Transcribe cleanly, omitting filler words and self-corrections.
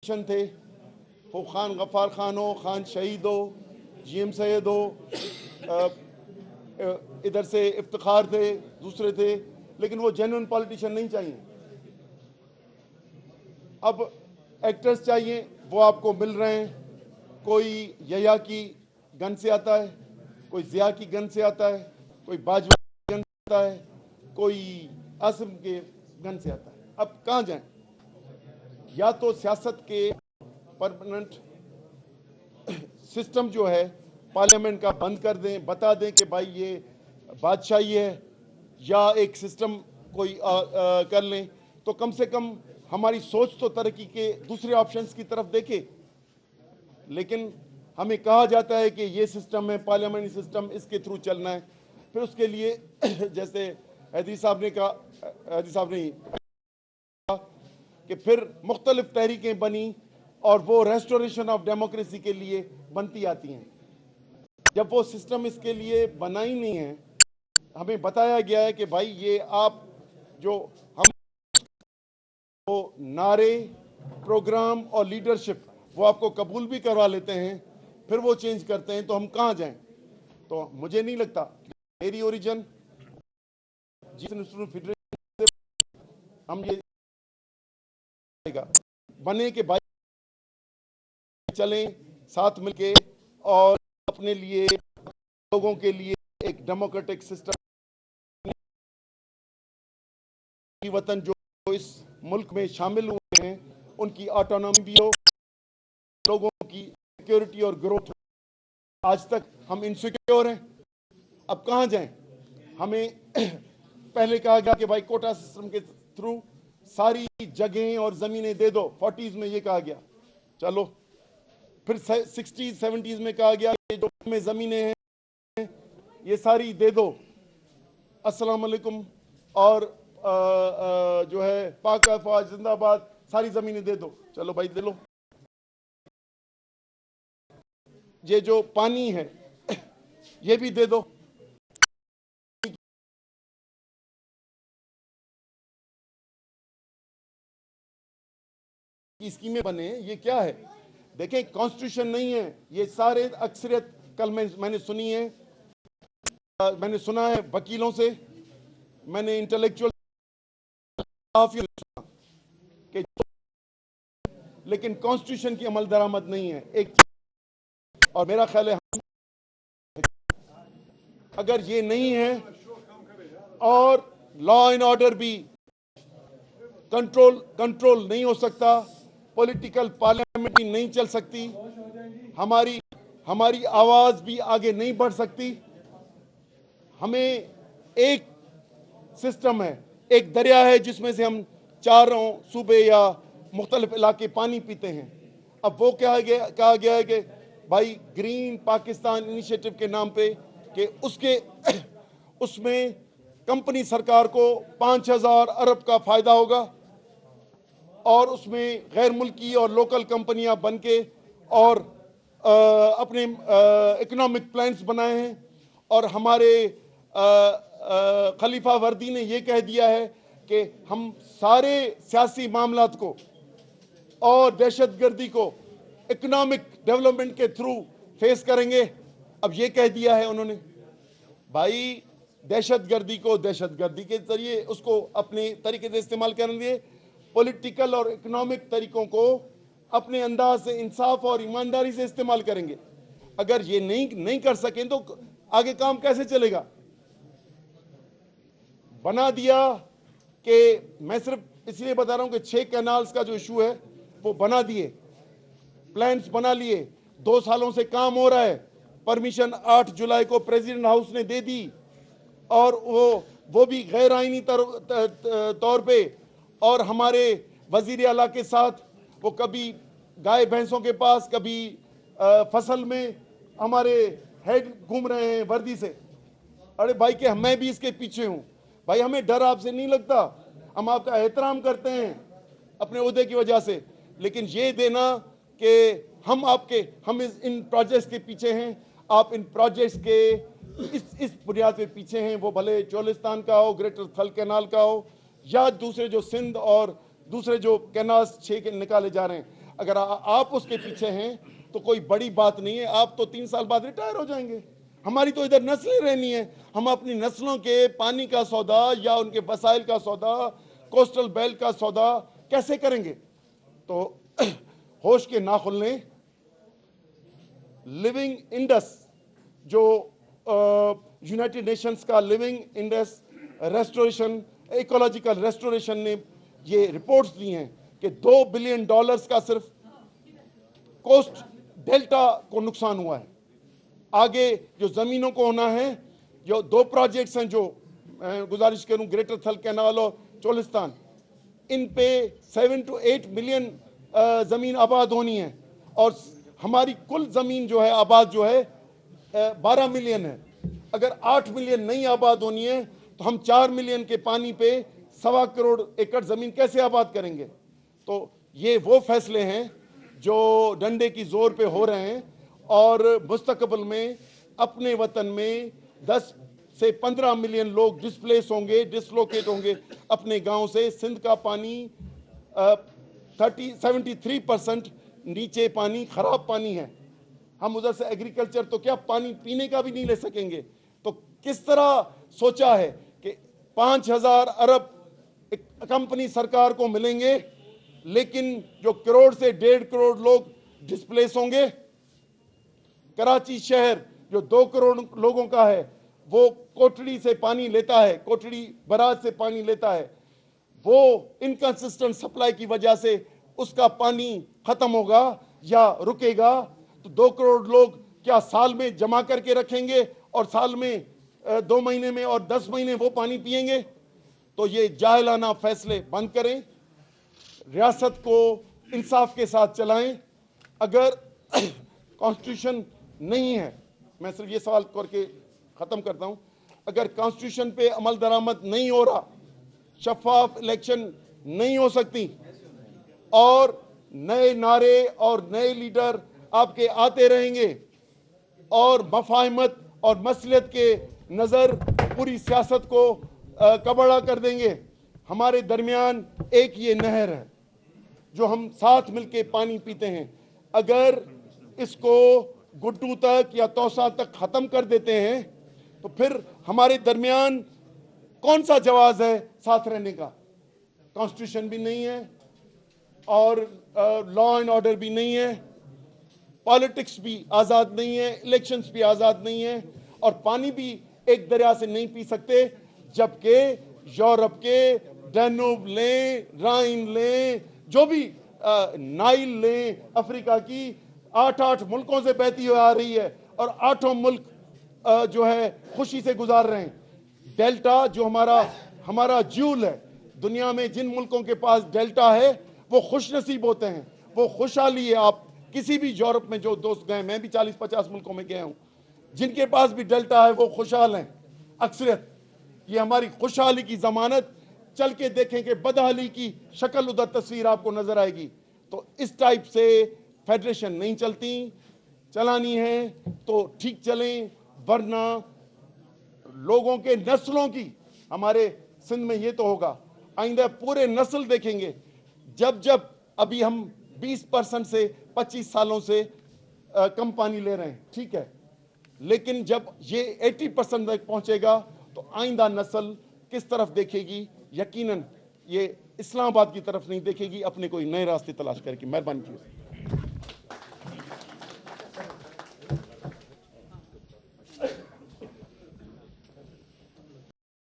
تھے، وہ خان غفار خان ہو، خان شہید ہو، جی ایم سید ہو، ادھر سے افتخار تھے، دوسرے تھے، لیکن وہ جینوئن پالیٹیشین نہیں چاہیے. اب ایکٹرز چاہیے، وہ آپ کو مل رہے ہیں. کوئی یحییٰ کی گن سے آتا ہے، کوئی ضیاء کی گن سے آتا ہے، کوئی باجوہ کی گن سے آتا ہے، کوئی عاصم کے گن سے آتا ہے. اب کہاں جائیں؟ یا تو سیاست کے پرماننٹ سسٹم جو ہے پارلیمنٹ کا بند کر دیں، بتا دیں کہ بھائی یہ بادشاہی ہے، یا ایک سسٹم کوئی کر لیں، تو کم سے کم ہماری سوچ تو ترقی کے دوسرے آپشنز کی طرف دیکھے. لیکن ہمیں کہا جاتا ہے کہ یہ سسٹم ہے پارلیمنٹری سسٹم، اس کے تھرو چلنا ہے. پھر اس کے لیے جیسے حیدری صاحب نے کہا، حیدری صاحب نے کہ پھر مختلف تحریکیں بنی اور وہ ریسٹوریشن آف ڈیموکریسی کے لیے بنتی آتی ہیں. جب وہ سسٹم اس کے لیے بنا ہی نہیں ہے، ہمیں بتایا گیا ہے کہ بھائی یہ آپ جو ہم وہ نعرے، پروگرام اور لیڈرشپ وہ آپ کو قبول بھی کروا لیتے ہیں، پھر وہ چینج کرتے ہیں، تو ہم کہاں جائیں؟ تو مجھے نہیں لگتا میری اوریجن فیڈریشن ہم یہ بنے کہ بھائی چلیں ساتھ مل کے اور اپنے لیے لوگوں کے لیے ایک ڈیموکریٹک سسٹم. وطن جو اس ملک میں شامل ہوئے ہیں ان کی آٹونومی بھی ہو، لوگوں کی سیکیورٹی اور گروتھ ہو. آج تک ہم انسیکیور ہیں، اب کہاں جائیں؟ ہمیں پہلے کہا گیا کہ بھائی کوٹا سسٹم کے تھرو ساری جگہیں اور زمینیں دے دو. 40s میں یہ کہا گیا، چلو. پھر 60s 70s میں کہا گیا کہ جو میں زمینیں ہیں یہ ساری دے دو، السلام علیکم، اور جو ہے پاک افواج زندہ آباد، ساری زمینیں دے دو. چلو بھائی دے لو. یہ جو پانی ہے یہ بھی دے دو. اسکیمیں بنے، یہ کیا ہے؟ دیکھیں کانسٹیٹیوشن نہیں ہے یہ سارے اکثریت. کل میں نے سنی ہے، میں نے سنا ہے وکیلوں سے، میں نے انٹلیکچوئل کہ لیکن کانسٹیٹیوشن کی عمل درآمد نہیں ہے ایک چیز. اور میرا خیال ہے اگر یہ نہیں ہے اور لا اینڈ آرڈر بھی کنٹرول نہیں ہو سکتا، پولیٹیکل پارلیمنٹ نہیں چل سکتی، ہماری آواز بھی آگے نہیں بڑھ سکتی. ہمیں ایک سسٹم ہے، ایک دریا ہے جس میں سے ہم چاروں صوبے یا مختلف علاقے پانی پیتے ہیں. اب وہ کہا گیا ہے کہ بھائی گرین پاکستان انیشیٹو کے نام پہ کہ اس میں کمپنی سرکار کو 5000 ارب کا فائدہ ہوگا، اور اس میں غیر ملکی اور لوکل کمپنیاں بن کے اور اپنے اکنامک پلانز بنائے ہیں. اور ہمارے خلیفہ وردی نے یہ کہہ دیا ہے کہ ہم سارے سیاسی معاملات کو اور دہشت گردی کو اکنامک ڈیولپمنٹ کے تھرو فیس کریں گے. اب یہ کہہ دیا ہے انہوں نے. بھائی دہشت گردی کو دہشت گردی کے ذریعے اس کو اپنے طریقے سے استعمال کرنے دیے، پولیٹیکل اور اکنامک طریقوں کو اپنے انداز سے انصاف اور ایمانداری سے استعمال کریں گے. اگر یہ نہیں کر سکیں تو آگے کام کیسے چلے گا؟ بنا دیا کہ میں صرف اس لیے بتا رہا ہوں کہ 6 کینالز کا جو ایشو ہے وہ بنا دیے، پلانز بنا لیے، 2 سالوں سے کام ہو رہا ہے. پرمیشن 8 جولائی کو پریزیڈنٹ ہاؤس نے دے دی، اور وہ بھی غیر آئینی طور پہ. اور ہمارے وزیر اعلیٰ کے ساتھ وہ کبھی گائے بھینسوں کے پاس، کبھی فصل میں ہمارے ہیڈ گھوم رہے ہیں وردی سے. ارے بھائی کہ میں بھی اس کے پیچھے ہوں. بھائی ہمیں ڈر آپ سے نہیں لگتا، ہم آپ کا احترام کرتے ہیں اپنے عہدے کی وجہ سے، لیکن یہ دینا کہ ہم ان پروجیکٹس کے پیچھے ہیں، آپ ان پروجیکٹس کے اس بنیاد پہ پیچھے ہیں، وہ بھلے چولستان کا ہو، گریٹر تھل کینال کا ہو، یا دوسرے جو سندھ اور دوسرے جو کینالز 6 کے نکالے جا رہے ہیں. اگر آپ اس کے پیچھے ہیں تو کوئی بڑی بات نہیں ہے, آپ تو 3 سال بعد ریٹائر ہو جائیں گے. ہماری تو ادھر نسلیں رہنی ہیں. ہم اپنی نسلوں کے پانی کا سودا یا ان کے وسائل کا سودا, کوسٹل بیلٹ کا سودا کیسے کریں گے؟ تو ہوش کے نہ کھلنے. لیونگ انڈس جو یونائٹڈ نیشنز کا living Indus restoration, ecological restoration نے یہ رپورٹس دی ہیں کہ $2 بلین کا صرف کوسٹ ڈیلٹا کو نقصان ہوا ہے. آگے جو زمینوں کو ہونا ہے, جو 2 پروجیکٹس ہیں جو گزارش کروں, گریٹر تھل کینال اور چولستان, ان پہ 7 to 8 ملین زمین آباد ہونی ہے, اور ہماری کل زمین جو ہے آباد جو ہے 12 ملین ہے. اگر 8 ملین نہیں آباد ہونی ہے تو ہم 4 ملین کے پانی پہ 1.25 کروڑ ایکڑ زمین کیسے آباد کریں گے؟ تو یہ وہ فیصلے ہیں جو ڈنڈے کی زور پہ ہو رہے ہیں, اور مستقبل میں اپنے وطن میں 10 سے 15 ملین لوگ ڈسپلیس ہوں گے, ڈسلوکیٹ ہوں گے اپنے گاؤں سے. سندھ کا پانی 73% نیچے پانی خراب پانی ہے. ہم ادھر سے ایگریکلچر تو کیا پانی پینے کا بھی نہیں لے سکیں گے. تو کس طرح سوچا ہے کہ 5,000 ارب کمپنی سرکار کو ملیں گے, لیکن جو کروڑ سے 1.5 کروڑ لوگ ڈسپلیس ہوں گے. کراچی شہر جو 2 کروڑ لوگوں کا ہے, وہ کوٹڑی سے پانی لیتا ہے, کوٹڑی براج سے پانی لیتا ہے. وہ انکنسسٹنٹ سپلائی کی وجہ سے اس کا پانی ختم ہوگا یا رکے گا. تو 2 کروڑ لوگ کیا سال میں جمع کر کے رکھیں گے اور سال میں 2 مہینے میں اور 10 مہینے وہ پانی پیئیں گے؟ تو یہ جاہلانہ فیصلے بند کریں, ریاست کو انصاف کے ساتھ چلائیں. اگر کانسٹیٹیوشن نہیں ہے, میں صرف یہ سوال کر کے ختم کرتا ہوں, اگر کانسٹیٹیوشن پہ عمل درآمد نہیں ہو رہا, شفاف الیکشن نہیں ہو سکتی, اور نئے نعرے اور نئے لیڈر آپ کے آتے رہیں گے, اور مفاہمت اور مصلحت کے نظر پوری سیاست کو کبڑا کر دیں گے. ہمارے درمیان ایک یہ نہر ہے جو ہم ساتھ مل کے پانی پیتے ہیں. اگر اس کو گڈو تک یا توسا تک ختم کر دیتے ہیں تو پھر ہمارے درمیان کون سا جواز ہے ساتھ رہنے کا؟ کانسٹیٹیوشن بھی نہیں ہے, اور لا اینڈ آرڈر بھی نہیں ہے, پالیٹکس بھی آزاد نہیں ہے, الیکشنز بھی آزاد نہیں ہے, اور پانی بھی ایک دریا سے نہیں پی سکتے. جبکہ یورپ کے ڈینوب لیں, رائن لیں, جو بھی نائل لیں, افریقہ کی 8 ملکوں سے بہتی ہوئی آ رہی ہے, اور 8 ملک جو ہے خوشی سے گزار رہے ہیں. ڈیلٹا جو ہمارا جیول ہے, دنیا میں جن ملکوں کے پاس ڈیلٹا ہے وہ خوش نصیب ہوتے ہیں, وہ خوشحالی ہے. آپ کسی بھی یورپ میں جو دوست گئے, میں بھی 40-50 ملکوں میں گیا ہوں, جن کے پاس بھی ڈیلٹا ہے وہ خوشحال ہیں اکثریت. یہ ہماری خوشحالی کی ضمانت. چل کے دیکھیں کہ بدحالی کی شکل ادھر تصویر آپ کو نظر آئے گی. تو اس ٹائپ سے فیڈریشن نہیں چلتی. چلانی ہے تو ٹھیک چلیں, ورنہ لوگوں کے نسلوں کی, ہمارے سندھ میں یہ تو ہوگا, آئندہ پورے نسل دیکھیں گے. جب ابھی ہم 20% سے 25 سالوں سے کم پانی لے رہے ہیں, ٹھیک ہے, لیکن جب یہ 80% تک پہنچے گا تو آئندہ نسل کس طرف دیکھے گی؟ یقیناً یہ اسلام آباد کی طرف نہیں دیکھے گی, اپنے کوئی نئے راستے تلاش کر کے. مہربانی کیجیے.